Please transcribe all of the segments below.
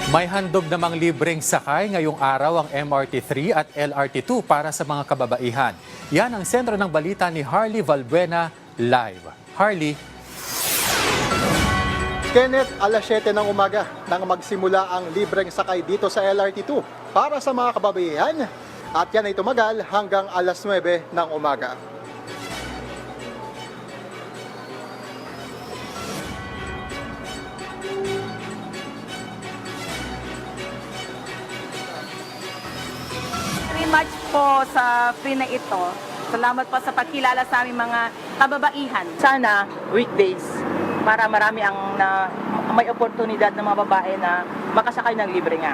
May handog namang libreng sakay ngayong araw ang MRT3 at LRT2 para sa mga kababaihan. Yan ang sentro ng balita ni Harley Valbuena live. Harley. Kenneth, alas 7 ng umaga nang magsimula ang libreng sakay dito sa LRT2 para sa mga kababaihan at yan ay tumagal hanggang alas 9 ng umaga. Very much po sa free na ito. Salamat po sa pagkilala sa aming mga kababaihan. Sana weekdays para marami ang may oportunidad ng mga babae na makasakay ng libre nga.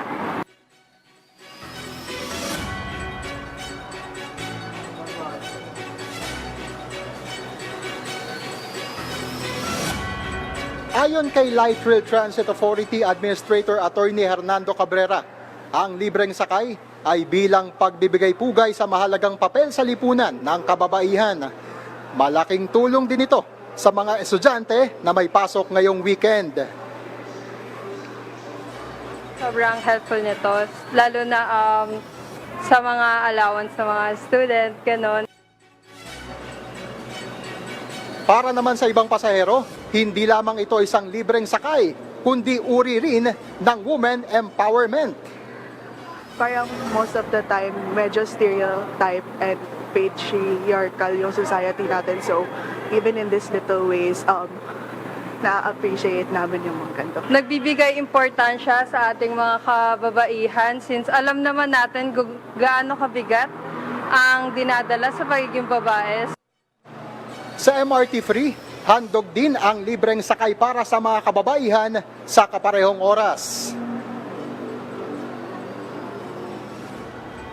Ayon kay Light Rail Transit Authority Administrator Attorney Hernando Cabrera, ang libreng sakay ay bilang pagbibigay pugay sa mahalagang papel sa lipunan ng kababaihan. Malaking tulong din ito sa mga estudyante na may pasok ngayong weekend. Sobrang helpful nito, lalo na sa mga allowance sa mga student, ganun. Para naman sa ibang pasahero, hindi lamang ito isang libreng sakay, kundi uri rin ng women empowerment. Parang most of the time, medyo stereotype and patriarchal yung society natin. So, even in these little ways, na-appreciate namin yung mga ganito. Nagbibigay importansya sa ating mga kababaihan since alam naman natin gaano kabigat ang dinadala sa pagiging babae. Sa MRT Free, handog din ang libreng sakay para sa mga kababaihan sa kaparehong oras.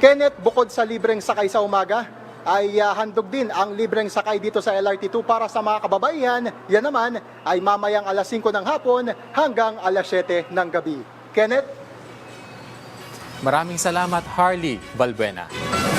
Kenneth, bukod sa libreng sakay sa umaga, ay handog din ang libreng sakay dito sa LRT2 para sa mga kababaihan. Yan naman ay mamayang alas 5 ng hapon hanggang alas 7 ng gabi. Kenneth? Maraming salamat, Harley Valbuena.